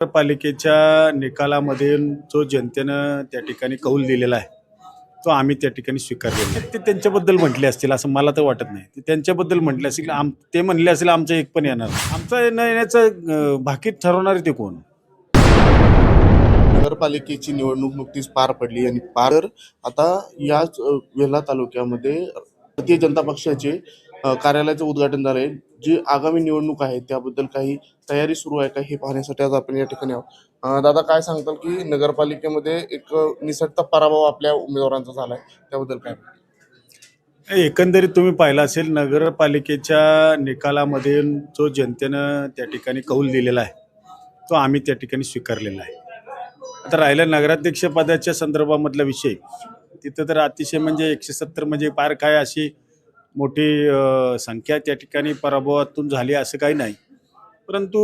नगरपालिकेच्या निकालामध्ये जो जनतेनं त्या ठिकाणी कौल दिलेला आहे तो आम्ही त्या ठिकाणी स्वीकारलेला आहे. ते त्यांच्याबद्दल म्हटले असतील असं मला तर वाटत नाही. ते त्यांच्याबद्दल म्हटले असतील, ते म्हणले असेल आमचं एक पण येणार नाही. आमचं न येण्याचं भाकीत ठरवणारे ते कोण? नगरपालिकेची निवडणूक नुकतीच पार पडली आणि आता याच वेल्हा तालुक्यामध्ये भारतीय जनता पक्षाचे कार्यालयाचं उद्घाटन झालंय. जी आगामी निवडणूक आहे त्याबद्दल काही तयारी सुरू आहे का हे पाहण्यासाठी आज आपण या ठिकाणी आहोत. दादा, काय सांगताल की नगरपालिकेमध्ये एक निसटता पराभव आपल्या उमेदवारांचा झालाय, त्याबद्दल काय? एकंदरीत तुम्ही पाहिलं असेल, नगरपालिकेच्या निकालामध्ये जो जनतेनं त्या ठिकाणी कौल दिलेला आहे तो आम्ही त्या ठिकाणी स्वीकारलेला आहे. आता राहिला नगराध्यक्ष पदाच्या संदर्भामधला विषय, तिथं तर अतिशय म्हणजे 170 म्हणजे पार काय अशी मोठी संख्या त्या ठिकाणी पराभवातून झाली असं काही नाही. परंतु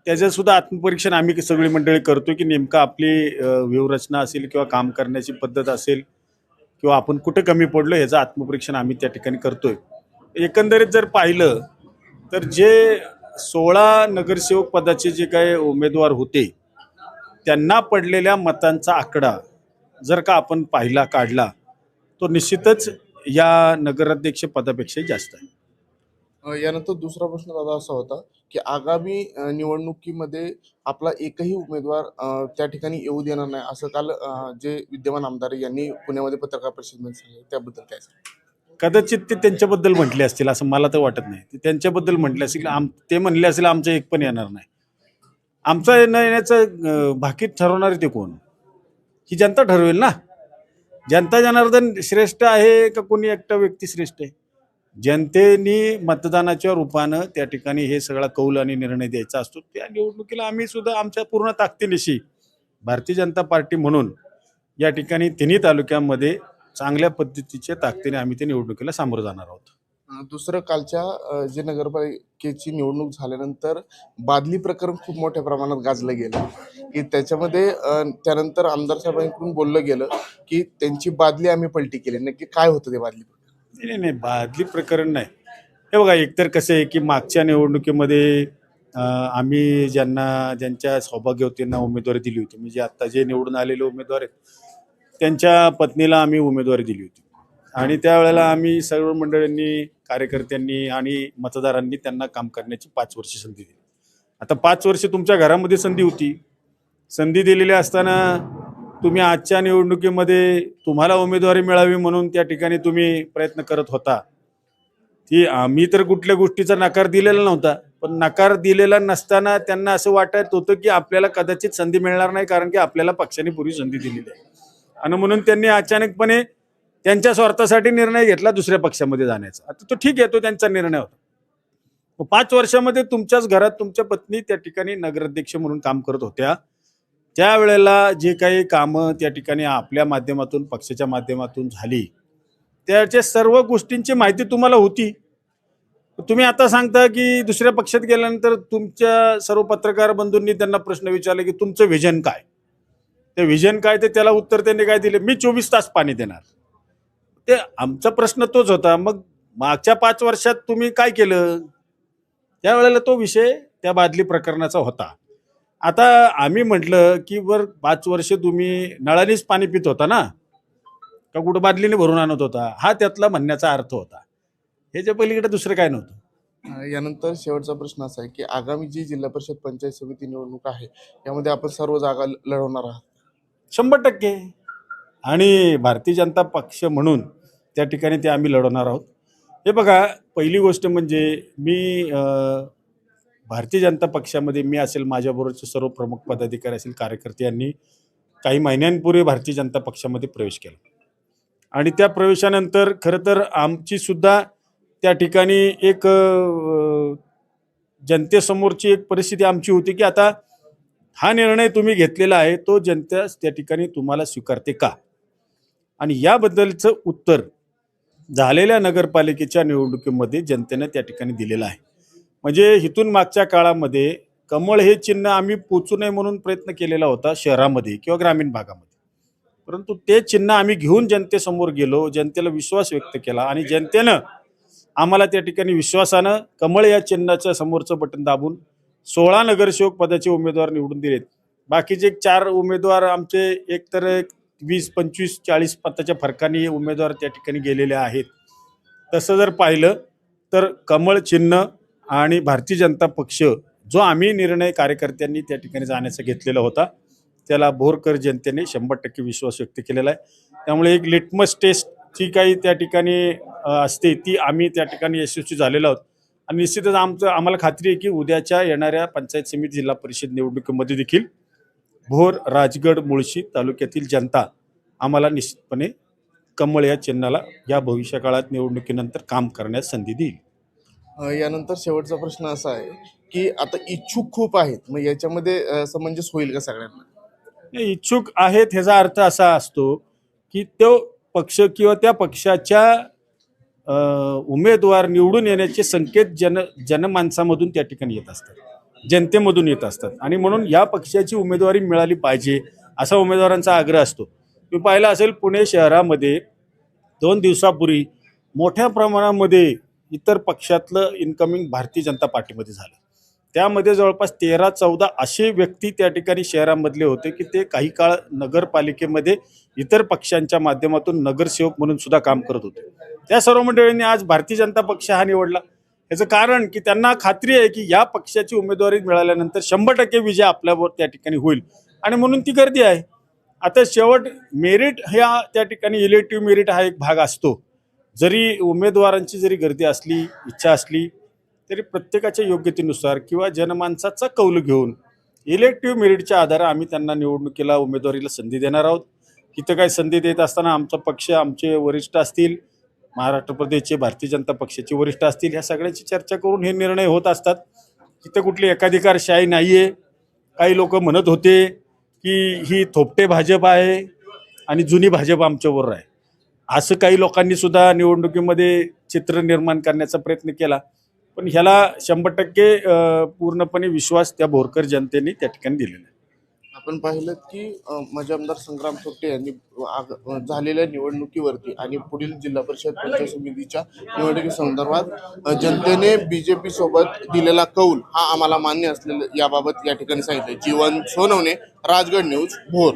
त्याचंसुद्धा आत्मपरीक्षण आम्ही सगळी मंडळी करतो की नेमकं आपली व्यूहरचना असेल किंवा काम करण्याची पद्धत असेल किंवा आपण कुठं कमी पडलो ह्याचं आत्मपरीक्षण आम्ही त्या ठिकाणी करतोय. एकंदरीत जर पाहिलं तर जे 16 नगरसेवक पदाचे जे काही उमेदवार होते त्यांना पडलेल्या मतांचा आकडा जर का आपण काढला तो निश्चितच या नगराध्यक्ष पदापेक्षा जास्त आहे. यानंतर दुसरा प्रश्न दादा असा होता की आगामी निवडणुकीमध्ये आपला एकही उमेदवार त्या ठिकाणी येऊ देणार नाही, असं काल जे विद्यमान आमदार यांनी पुण्यामध्ये पत्रकार परिषदेमध्ये सांगितलं, त्याबद्दल काय सांगा? कदाचित ते त्यांच्याबद्दल म्हटले असतील असं मला तर वाटत नाही. ते त्यांच्याबद्दल म्हटले असतील, ते म्हणले असेल आमचं एक पण येणार नाही. आमचं न येण्याचं भाकीत ठरवणारे ते कोण? ही जनता ठरवेल ना. जनता जनार्दन श्रेष्ठ आहे का कोणी एकटा व्यक्ती श्रेष्ठ आहे? जनतेनी मतदानाच्या रूपानं त्या ठिकाणी हे सगळा कौल आणि निर्णय द्यायचा असतो. त्या निवडणुकीला आम्ही सुद्धा आमच्या पूर्ण ताकदीनिशी भारतीय जनता पार्टी म्हणून या ठिकाणी तिन्ही तालुक्यांमध्ये चांगल्या पद्धतीच्या ताकदीने आम्ही त्या निवडणुकीला सामोरं जाणार आहोत. दुसरं, कालच्या जे नगरपालिकेची निवडणूक झाल्यानंतर बादली प्रकरण खूप मोठ्या प्रमाणात गाजलं गेलं की त्याच्यामध्ये त्यानंतर आमदार साहेबांकडून बोललं गेलं की त्यांची बादली आम्ही पलटी केली. नक्की काय होतं ते बादली प्रकरण? नाही, बादली प्रकरण नाही. हे बघा, एकतर कसं आहे की मागच्या निवडणुकीमध्ये आम्ही ज्यांच्या सौभाग्यवतींना उमेदवारी दिली होती, म्हणजे आता जे निवडून आलेले उमेदवार आहेत त्यांच्या पत्नीला आम्ही उमेदवारी दिली होती आणि त्यावेळेला आम्ही सर्व मंडळींनी, कार्यकर्त्यांनी आणि मतदारांनी त्यांना काम करण्याची 5 वर्ष संधी दिली. आता 5 वर्ष तुमच्या घरामध्ये संधी होती. संधी दिलेली असताना तुम्ही आजच्या निवडणुकीमध्ये तुम्हाला उमेदवारी मिळावी म्हणून त्या ठिकाणी तुम्ही प्रयत्न करत होता. ती आम्ही तर कुठल्या गोष्टीचा नकार दिलेला नव्हता, पण नकार दिलेला नसताना त्यांना असं वाटत होतं की आपल्याला कदाचित संधी मिळणार नाही, कारण की आपल्याला पक्षाने पूर्वी संधी दिलेली आहे आणि म्हणून त्यांनी अचानकपणे त्यांच्या स्वार्थासाठी निर्णय घेतला दुसऱ्या पक्षामध्ये जाण्याचा. आता तो ठीक आहे, तो त्यांचा निर्णय होता. 5 वर्षामध्ये तुमच्याच घरात तुमच्या पत्नी त्या ठिकाणी नगराध्यक्ष म्हणून काम करत होत्या. त्यावेळेला जे काही कामं त्या ठिकाणी आपल्या माध्यमातून, पक्षाच्या माध्यमातून झाली त्याच्या सर्व गोष्टींची माहिती तुम्हाला होती. तुम्ही आता सांगता की दुसऱ्या पक्षात गेल्यानंतर तुमच्या सर्व पत्रकार बंधूंनी त्यांना प्रश्न विचारले की तुमचं व्हिजन काय? ते व्हिजन काय ते त्याला उत्तर त्यांनी काय दिले? मी 24 तास पाणी देणार. ते आमचा प्रश्न तोच होता. मग मागच्या 5 वर्षात तुम्ही काय केलं? त्यावेळेला तो विषय त्या बादली प्रकरणाचा होता. आता आम्ही म्हटलं की 5 वर्ष तुम्ही नळानेच पाणी पित होता ना, का कुठं बादलीने भरून आणत होता? हा त्यातला म्हणण्याचा अर्थ होता. ह्याच्या पलीकडे दुसरं काय नव्हतं. यानंतर शेवटचा प्रश्न असा आहे की आगामी जी जिल्हा परिषद पंचायत समिती निवडणूक आहे यामध्ये आपण सर्व जागा लढवणार आहात? 100% आणि भारतीय जनता पक्ष म्हणून त्या ठिकाणी ते आम्ही लढवणार आहोत. हे बघा, पहिली गोष्ट म्हणजे मी भारतीय जनता पक्षामध्ये मी असेल, माझ्याबरोबरचे सर्व प्रमुख पदाधिकारी असेल, कार्यकर्ते यांनी काही महिन्यांपूर्वी भारतीय जनता पक्षामध्ये प्रवेश केला आणि त्या प्रवेशानंतर खरं तर आमची सुद्धा त्या ठिकाणी एक जनतेसमोरची एक परिस्थिती आमची होती की आता हा निर्णय तुम्ही घेतलेला आहे तो जनता त्या ठिकाणी तुम्हाला स्वीकारते का? आणि याबद्दलचं उत्तर झालेल्या नगरपालिकेच्या निवडणुकीमध्ये जनतेने त्या ठिकाणी दिलेलं आहे. म्हणजे इथून मागच्या काळामध्ये कमळ हे चिन्ह आम्ही पोचू नये म्हणून प्रयत्न केलेला होता शहरामध्ये किंवा ग्रामीण भागामध्ये, परंतु ते चिन्ह आम्ही घेऊन जनतेसमोर गेलो, जनतेला विश्वास व्यक्त केला आणि जनतेनं आम्हाला त्या ठिकाणी विश्वासानं कमळ या चिन्हाच्या समोरचं बटन दाबून 16 नगरसेवक पदाचे उमेदवार निवडून दिलेत. बाकीचे 4 उमेदवार आमचे एकतर 20, 25, 40 मताच्या फरकाने उमेदवार त्या ठिकाणी गेलेले आहेत. तसं जर पाहिलं तर कमळ चिन्ह आणि भारतीय जनता पक्ष जो आम्ही निर्णय कार्यकर्त्यांनी त्या ठिकाणी जाण्याचा घेतलेला होता, त्याला बोरकर जनतेने 100% विश्वास व्यक्त केलेला आहे. त्यामुळे एक लिटमस टेस्ट जी काही त्या ठिकाणी असते ती आम्ही त्या ठिकाणी यशस्वी झालेलो आहोत. आणि निश्चितच आम्हाला खात्री आहे की उद्याच्या येणाऱ्या पंचायत समिती जिल्हा परिषद निवडणुकीमध्ये देखील भोर, राजगड, मुळशी तालुक्यातील जनता आम्हाला निश्चितपणे कमळ या चिन्हाला या भविष्यकाळात निवडणुकीनंतर काम करण्यास संधी देईल. यानंतर शेवटचा प्रश्न असा आहे की आता इच्छुक खूप आहेत, मग याच्यामध्ये समंजस होईल का सगळ्यांना? हे इच्छुक आहेत ह्याचा अर्थ असा असतो की तो पक्ष किंवा त्या पक्षाच्या उमेदवार निवडून येण्याचे संकेत जनमानसामधून त्या ठिकाणी येत असतात, जनतेमधून येत असतात. आणि म्हणून या पक्षाची उमेदवारी मिळाली पाहिजे असा उमेदवारांचा आग्रह असतो. तुम्ही पाहिलं असेल पुणे शहरामध्ये 2 दिवसापूर्वी मोठ्या प्रमाणामध्ये इतर पक्षातलं इन्कमिंग भारतीय जनता पार्टीमध्ये झालं. त्यामध्ये जवळपास 13-14 असे व्यक्ती त्या ठिकाणी शहरामधले होते की ते काही काळ नगरपालिकेमध्ये इतर पक्षांच्या माध्यमातून नगरसेवक म्हणून सुद्धा काम करत होते. त्या सर्व मंडळींनी आज भारतीय जनता पक्ष हा निवडला. याचं कारण की त्यांना खात्री आहे की या पक्षाची उमेदवारी मिळाल्यानंतर 100% विजय आपल्यावर त्या ठिकाणी होईल आणि म्हणून ती गर्दी आहे. आता शेवट मेरिट ह्या त्या ठिकाणी इलेक्टिव्ह मेरिट हा एक भाग असतो. जरी उमेदवारांची जरी गर्दी असली, इच्छा असली तरी प्रत्येकाच्या योग्यतेनुसार किंवा जनमानसाचा कौल घेऊन इलेक्टिव्ह मेरिटच्या आधारे आम्ही त्यांना निवडणुकीला उमेदवारीला संधी देणार आहोत. इथं काय संधी देत असताना आमचा पक्ष, आमचे वरिष्ठ असतील, महाराष्ट्र प्रदेशचे भारतीय जनता पक्षाचे वरिष्ठ असतील, ह्या सगळ्यांची चर्चा करून हे निर्णय होत असतात. तिथं कुठली एकाधिकारशाही नाही आहे. काही लोक म्हणत होते की ही थोपटे भाजप आहे आणि जुनी भाजप आमच्याबरोबर आहे, असं काही लोकांनी सुद्धा निवडणुकीमध्ये चित्र निर्माण करण्याचा प्रयत्न केला. पण ह्याला 100% पूर्णपणे विश्वास त्या भोरकर जनतेने त्या ठिकाणी दिलेला आहे. आपण पाहिलं की माजी आमदार संग्राम थोपटे यांनी झालेल्या निवडणुकीवरती आणि पुढील जिल्हा परिषद पंचायत समितीच्या निवडणुकीसंदर्भात जनतेने बीजेपी सोबत दिलेला कौल हा आम्हाला मान्य असलेला याबाबत या ठिकाणी सांगितलं. जीवन सोनवणे, राजगड न्यूज, भोर.